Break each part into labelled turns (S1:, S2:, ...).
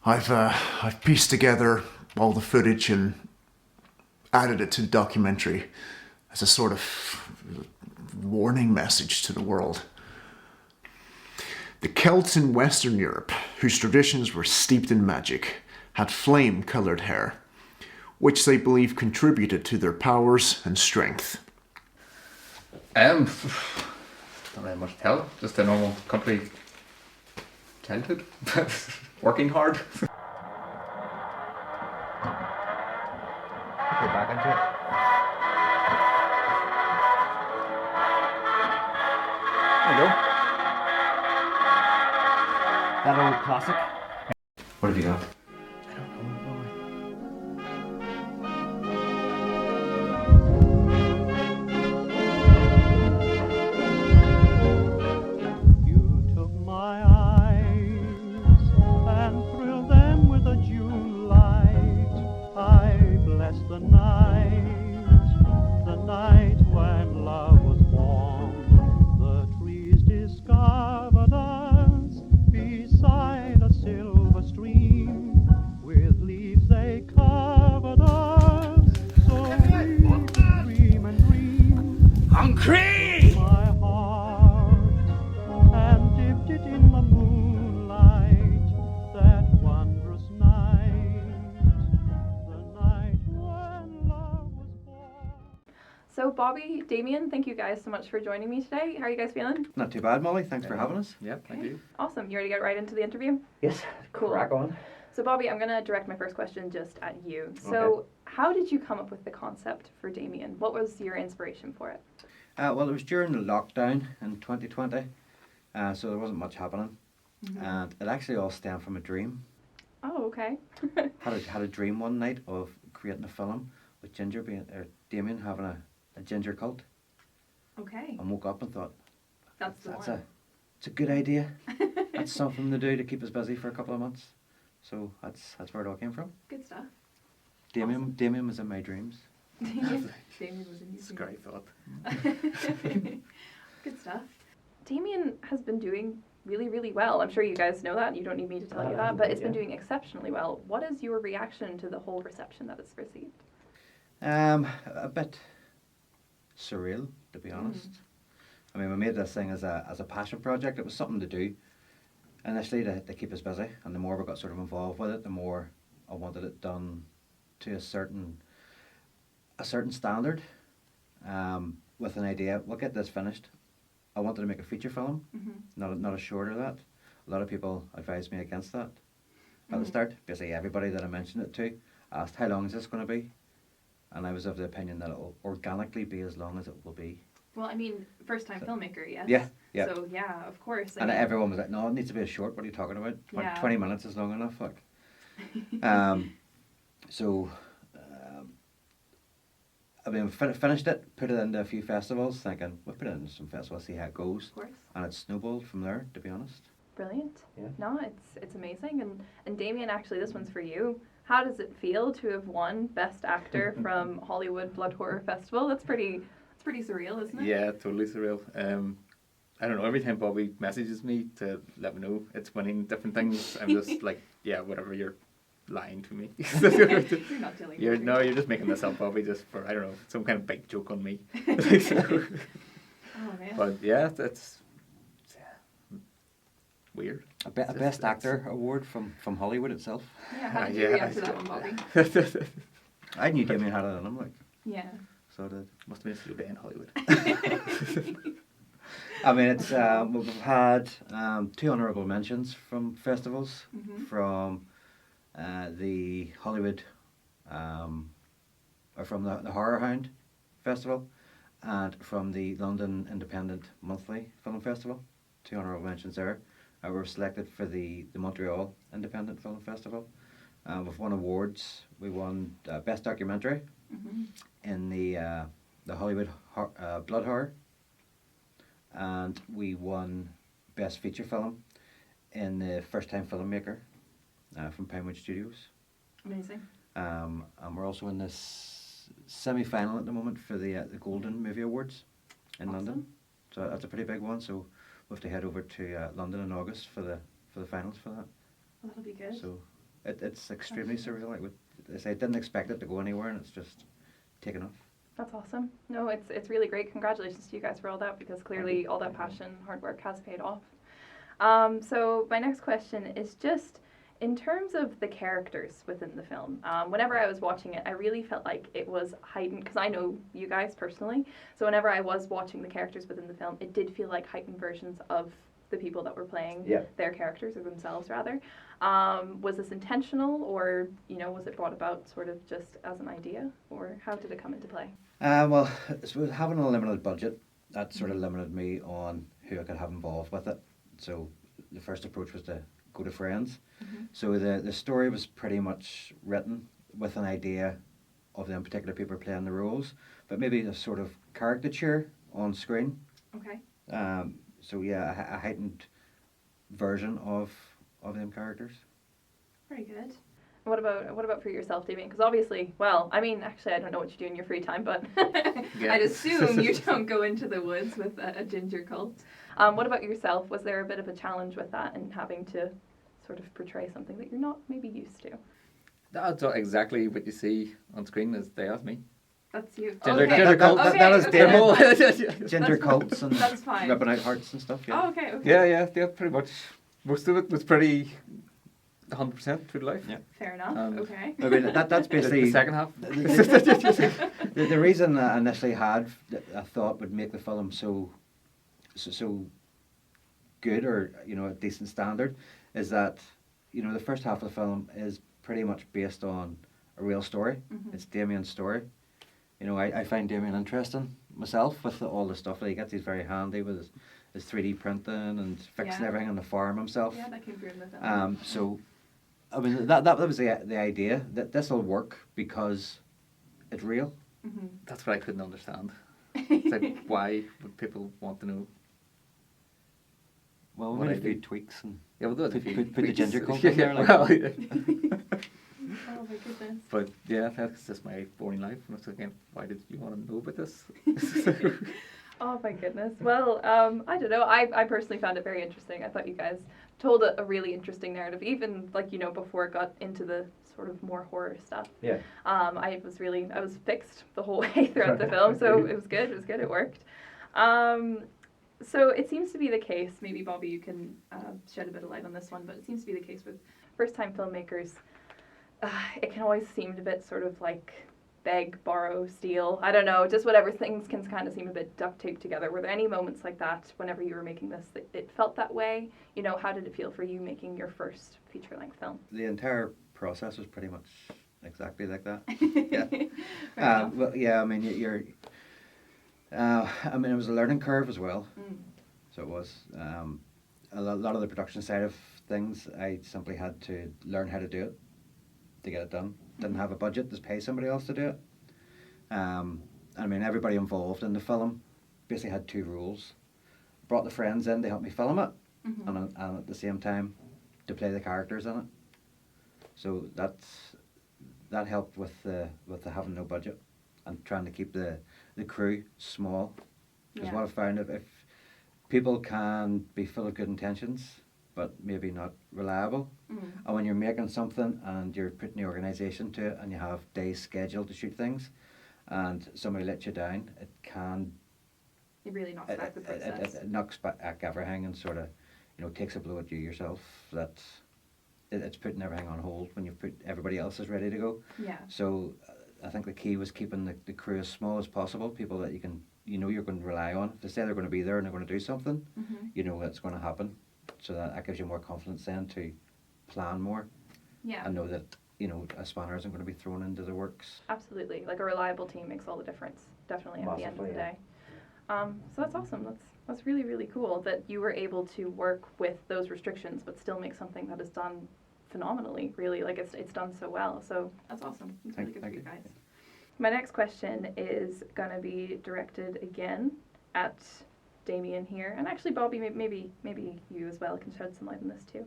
S1: I've pieced together all the footage and added it to the documentary as a sort of warning message to the world. The Celts in Western Europe, whose traditions were steeped in magic, had flame-coloured hair, which they believe contributed to their powers and strength.
S2: Don't really much to tell. Just a normal country childhood. Working hard. Get back into it. There you go.
S3: That old classic.
S2: What have you got?
S3: I don't know.
S4: You took my eyes and thrilled them with a June light. I bless the night when love was born. The trees discovered us beside a silver stream. With leaves they covered us, so we could dream and dream.
S3: Hungry!
S4: My heart and dipped it in the moonlight, that wondrous night, the night when love was born.
S5: So Bobby, Damien, thank you guys so much for joining me today. How are you guys feeling?
S3: Not too bad, Molly. Thanks for having us.
S2: Yeah, thank you.
S5: Awesome. You ready to get right into the interview?
S3: Yes,
S5: Cool.
S3: crack on.
S5: So Bobby, I'm going to direct my first question just at you. So
S3: Okay.
S5: how did you come up with the concept for Damien? What was your inspiration for it?
S3: Well, it was during the lockdown in 2020, so there wasn't much happening. And it actually all stemmed from a dream.
S5: Oh, okay.
S3: Had a dream one night of creating a film with Damien having a ginger cult,
S5: Okay.
S3: and woke up and thought,
S5: That's the
S3: that's
S5: one.
S3: it's a good idea. That's something to do to keep us busy for a couple of months. So that's where it all came from.
S5: Good stuff.
S3: Damien was in my dreams.
S5: Damien was in
S2: It's a great thought.
S5: Good stuff. Damien has been doing really, really well. I'm sure you guys know that, and you don't need me to tell you that, but it's been doing exceptionally well. What is your reaction to the whole reception that it's received?
S3: A bit surreal, to be honest. I mean, we made this thing as a passion project. It was something to do initially to keep us busy, and the more we got sort of involved with it, the more I wanted it done to a certain standard. With an idea, we'll get this finished. I wanted to make a feature film, not a shorter that. A lot of people advised me against that at the start. Basically, everybody that I mentioned it to asked, "How long is this going to be?" And I was of the opinion that it will organically be as long as it will be.
S5: Well, I mean, first-time filmmaker, yes.
S3: Yeah.
S5: So, yeah, of course.
S3: And everyone was like, "No, it needs to be a short. What are you talking about?
S5: Yeah.
S3: 20 minutes is long enough." Like, so, I mean, finished it, put it into a few festivals, thinking we'll put it into some festivals, see how it goes,
S5: Of course.
S3: and it snowballed from there. To be honest.
S5: Brilliant.
S3: Yeah.
S5: No, it's amazing. And Damien, actually, this one's for you. How does it feel to have won Best Actor from Hollywood Blood Horror Festival? That's pretty surreal, isn't it?
S2: Yeah, totally surreal. I don't know, every time Bobby messages me to let me know it's winning different things, I'm just like, yeah, whatever, you're lying to me.
S5: You're not telling me.
S2: You're just making this up, Bobby, just for, I don't know, some kind of big joke on me.
S5: Oh, man.
S2: But yeah, that's weird.
S3: A Best Actor award from Hollywood itself.
S5: Yeah, how did you
S2: Yeah,
S5: react to that one, Bobby?
S3: I knew Damien had it in him, like,
S5: Yeah.
S3: so did.
S2: Must have been a slow day in Hollywood.
S3: I mean, it's we've had 2 honourable mentions from festivals, from the Hollywood, or from the Horror Hound Festival, and from the London Independent Monthly Film Festival. 2 honourable mentions there. We were selected for the Montreal Independent Film Festival. We've won awards. We won Best Documentary in the Hollywood Blood Horror, and we won Best Feature Film in the First Time Filmmaker from Pinewood Studios.
S5: Amazing.
S3: And we're also in this semi-final at the moment for the Golden Movie Awards in
S5: Awesome.
S3: London. So that's a pretty big one. So we have to head over to London in August for the finals for that.
S5: Well, that'll be good.
S3: So It's extremely surreal. Like I didn't expect it to go anywhere, and it's just taken off.
S5: That's awesome. No, it's really great. Congratulations to you guys for all that, because clearly all that passion, hard work has paid off. So my next question is just in terms of the characters within the film. Whenever I was watching it, I really felt like it was heightened, because I know you guys personally. So whenever I was watching the characters within the film, it did feel like heightened versions of the people that were playing their characters, or themselves rather. Was this intentional, or was it brought about sort of just as an idea, or how did it come into play?
S3: Well, I suppose having a limited budget, that sort of limited me on who I could have involved with it. So the first approach was to go to friends. So the story was pretty much written with an idea of them particular people playing the roles, but maybe a sort of caricature on screen.
S5: Okay.
S3: So yeah, a heightened version of them characters.
S5: Very good. What about for yourself, Damien? Because obviously, well, I mean, actually, I don't know what you do in your free time, but I'd assume you don't go into the woods with a ginger cult. What about yourself? Was there a bit of a challenge with that and having to sort of portray something that you're not maybe used to?
S2: That's exactly what you see on screen. Is they ask me.
S5: That's you.
S2: Ginger,
S5: Okay.
S2: ginger cult.
S5: Okay,
S3: that was
S5: okay.
S3: Damien. Ginger
S5: That's
S3: cults and
S5: That's fine.
S3: ripping out hearts and stuff. Yeah.
S5: Oh, okay.
S2: Yeah, pretty much. Most of it was pretty 100% true to life.
S3: Yeah.
S5: Fair enough. Okay.
S3: I mean, that's basically
S2: The second half.
S3: the reason I initially I thought would make the film so good, or a decent standard, is that the first half of the film is pretty much based on a real story. It's Damien's story. I find Damien interesting myself with all the stuff that he gets. He's very handy with his 3D printing and fixing everything on the farm himself.
S5: Yeah, that came through in the film.
S3: So, I mean, that was the idea, that this will work because it's real.
S2: That's what I couldn't understand. It's like, why would people want to know?
S3: Well,
S2: What
S3: we made
S2: I
S3: a few
S2: do.
S3: tweaks and
S2: Yeah, we'll do it.
S3: put the ginger cult in there. Like,
S5: Oh my goodness.
S2: But yeah, that's just my boring life. And it's again, why did you want to know about this?
S5: Oh my goodness. Well, I don't know. I personally found it very interesting. I thought you guys told a really interesting narrative, even before it got into the sort of more horror stuff.
S3: yeah.
S5: I was fixed the whole way throughout the film, so it was good. It was good. It worked. So it seems to be the case. Maybe Bobby, you can shed a bit of light on this one, but it seems to be the case with first-time filmmakers. It can always seem a bit sort of like beg, borrow, steal. I don't know, just whatever things can kind of seem a bit duct taped together. Were there any moments like that whenever you were making this that it felt that way? How did it feel for you making your first feature-length film?
S3: The entire process was pretty much exactly like that.
S5: Fair
S3: Yeah.
S5: enough.
S3: Well, yeah. I mean, I mean, it was a learning curve as well. So it was. A lot of the production side of things, I simply had to learn how to do it to get it done. Didn't have a budget to pay somebody else to do it. I mean, everybody involved in the film basically had two rules. Brought the friends in to help me film it, and at the same time to play the characters in it. So that helped with the having no budget and trying to keep the crew small. Because what I found, if people can be full of good intentions but maybe not reliable, and when you're making something and you're putting the organisation to it and you have days scheduled to shoot things, and somebody lets you down, it can
S5: It really knocks back the process.
S3: it knocks back everything and sort of takes a blow at you yourself. That it's putting everything on hold when you've put everybody else is ready to go.
S5: Yeah.
S3: So I think the key was keeping the crew as small as possible, people that you can you're going to rely on. If they say they're going to be there and they're going to do something, that's going to happen. So that gives you more confidence then to plan more
S5: Yeah.
S3: and know that a spanner isn't going to be thrown into the works.
S5: Absolutely. Like a reliable team makes all the difference, definitely at the end of the day. So that's awesome. That's really, really cool that you were able to work with those restrictions but still make something that is done phenomenally, really. Like it's done so well. So that's awesome. It's really good for you guys. My next question is going to be directed again at Damien here. And actually, Bobby, maybe you as well can shed some light on this too.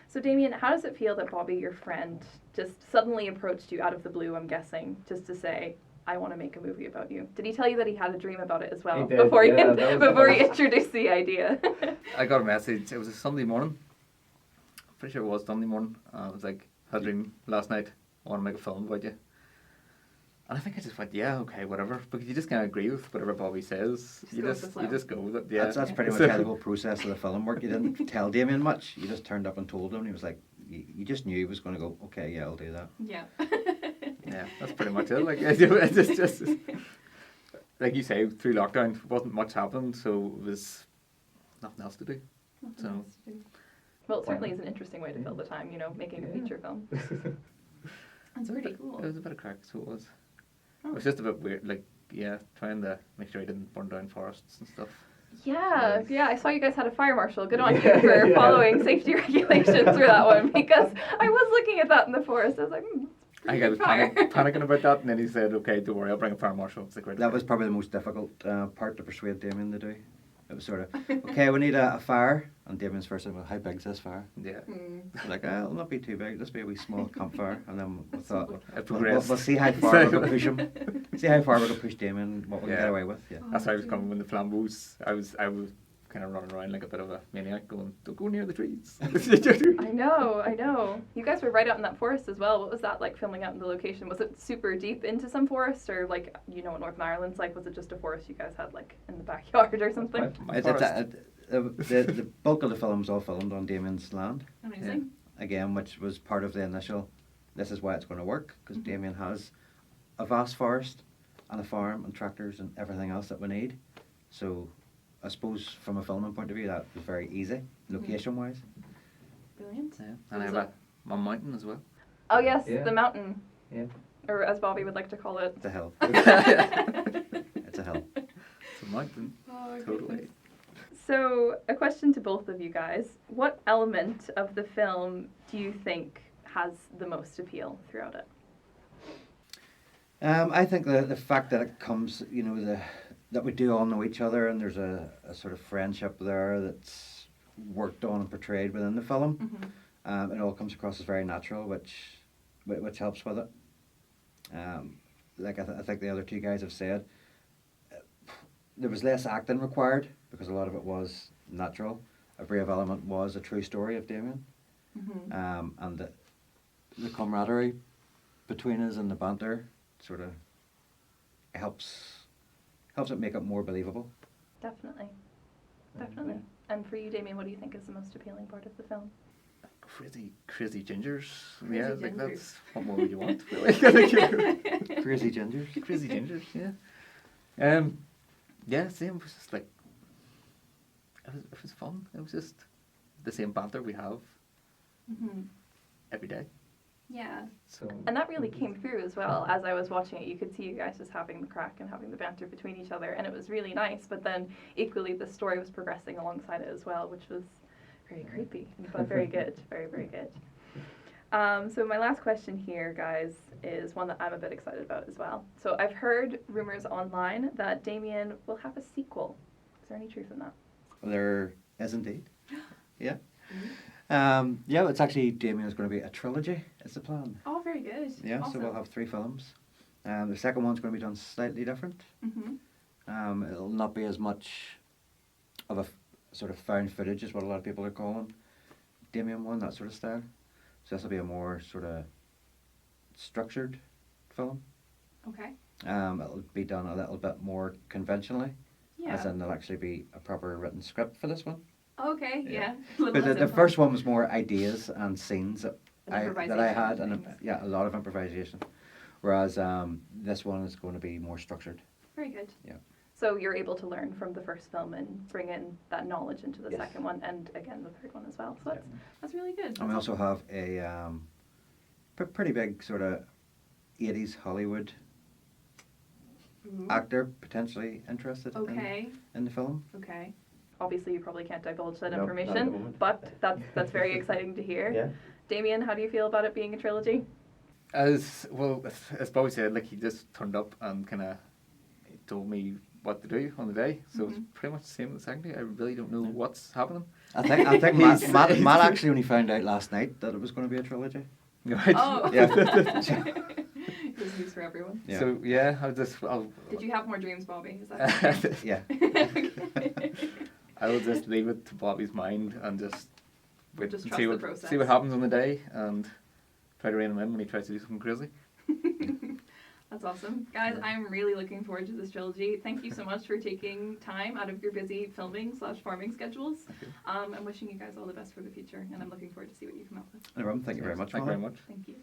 S5: So Damien, how does it feel that Bobby, your friend, just suddenly approached you out of the blue, I'm guessing, just to say, I want to make a movie about you? Did he tell you that he had a dream about it as well before he introduced the idea?
S2: I got a message. It was a Sunday morning. Pretty sure it was Sunday morning. It was like had a dream last night. I want to make a film about you. And I think I just went, yeah, okay, whatever. Because you just can't agree with whatever Bobby says.
S5: Just go with the flow.
S2: You just go with it. Yeah.
S3: That's pretty much how the whole process of the film worked. You didn't tell Damien much. You just turned up and told him. He was like, you just knew he was going to go, okay, yeah, I'll do that.
S5: Yeah.
S2: Yeah, that's pretty much it. Like, it's just like you say, through lockdown, wasn't much happened, so it was nothing else to do. So.
S5: Well, it certainly is an interesting way to fill the time, making a feature film. That's pretty cool.
S2: It was a bit of crack, so it was.
S5: Oh.
S2: It was just a bit weird, like, yeah, trying to make sure I didn't burn down forests and stuff.
S5: Yeah, I saw you guys had a fire marshal. Good on you for following safety regulations for that one, because I was looking at that in the forest. I was like,
S2: I was panicking about that, and then he said, okay, don't worry, I'll bring a fire marshal. It's like, right,
S3: That was probably the most difficult part to persuade Damien to do. It was sort of, okay, we need a fire. And Damien's first said, well, how big's this fire?
S2: Yeah.
S3: Like, it'll not be too big, just be a wee small campfire. And then we thought,
S2: It
S3: we'll
S2: progressed.
S3: see how far we can push him. See how far we can push Damien, what we can
S2: Yeah.
S3: get away with. Yeah.
S2: That's how I was coming when the flambeaus. I was kind of running around like a bit of a maniac, going, "Don't go near the trees."
S5: I know. You guys were right out in that forest as well. What was that like filming out in the location? Was it super deep into some forest, or like what Northern Ireland's like? Was it just a forest you guys had like in the backyard or something?
S2: My forest.
S3: The bulk of the film's all filmed on Damien's land.
S5: Amazing.
S3: Again, which was part of the initial, this is why it's going to work, because Damien has a vast forest and a farm and tractors and everything else that we need. So I suppose from a filming point of view, that was very easy, location-wise.
S5: Brilliant.
S2: Yeah. And I have a mountain as well.
S5: Oh yes,
S3: Yeah.
S5: the mountain.
S3: Yeah.
S5: Or as Bobby would like to call it.
S3: It's a hill. It's a hill.
S2: It's a mountain.
S5: Oh,
S2: Totally.
S5: So, a question to both of you guys. What element of the film do you think has the most appeal throughout it?
S3: I think the fact that it comes, that we do all know each other, and there's a sort of friendship there that's worked on and portrayed within the film. It all comes across as very natural, which helps with it. Like I think the other two guys have said, there was less acting required because a lot of it was natural. A brave element was a true story of Damien, and the camaraderie between us and the banter sort of helps it make it more believable.
S5: Definitely. And for you, Damien, what do you think is the most appealing part of the film?
S2: Crazy gingers.
S5: Crazy
S2: Yeah,
S5: gingers.
S2: like that's what more would you want? Really?
S3: Crazy gingers.
S2: Crazy gingers. Yeah. Yeah. Same. It was just like it was fun. It was just the same banter we have every day.
S5: Yeah.
S2: So.
S5: And that really came through as well. As I was watching it, you could see you guys just having the crack and having the banter between each other, and it was really nice. But then equally, the story was progressing alongside it as well, which was very creepy, but very good. Very, very good. So my last question here, guys, is one that I'm a bit excited about as well. So I've heard rumors online that Damien will have a sequel. Is there any truth in that?
S3: There is indeed. Yeah. It's actually Damien's going to be a trilogy. Is the plan.
S5: Oh, very good.
S3: Yeah,
S5: Awesome.
S3: so we'll have 3 films. The second one's going to be done slightly different. It'll not be as much of a sort of found footage is what a lot of people are calling Damien one, that sort of style. So this will be a more sort of structured film.
S5: Okay.
S3: It'll be done a little bit more conventionally,
S5: Yeah.
S3: as in there'll actually be a proper written script for this one.
S5: Okay.
S3: Yeah.
S5: Yeah.
S3: But the first one was more ideas and scenes that
S5: And
S3: I had,
S5: improvisation
S3: and
S5: things.
S3: a lot of improvisation. Whereas this one is going to be more structured.
S5: Very good.
S3: Yeah.
S5: So you're able to learn from the first film and bring in that knowledge into the
S3: Yes.
S5: second one, and again the third one as well. So that's really good.
S3: And we also have a pretty big sort of 80s Hollywood actor potentially interested in the film.
S5: Okay. Obviously, you probably can't divulge that
S3: No, not at the
S5: information,
S3: moment.
S5: but that's very exciting to hear.
S3: Yeah.
S5: Damien, how do you feel about it being a trilogy?
S2: As Bobby said, like he just turned up and kind of told me what to do on the day. So it's pretty much the same as the second day. I really don't know what's happening.
S3: I think Matt actually only found out last night that it was going to be a trilogy.
S2: Right.
S5: Oh.
S3: Yeah.
S5: This news for everyone.
S3: Yeah.
S2: So yeah, I'll
S5: Did you have more dreams, Bobby? Is that
S3: Yeah.
S2: I will just leave it to Bobby's mind and just wait
S5: Just
S2: and
S5: trust
S2: see
S5: the
S2: what
S5: process.
S2: see what happens on the day, and try to rein him in when he tries to do something crazy.
S5: That's awesome. Guys, I'm really looking forward to this trilogy. Thank you so much for taking time out of your busy filming/farming schedules. I'm wishing you guys all the best for the future, and I'm looking forward to see what you come up with.
S3: No problem. Thank you very much.
S2: Thank you very much.
S5: Thank you.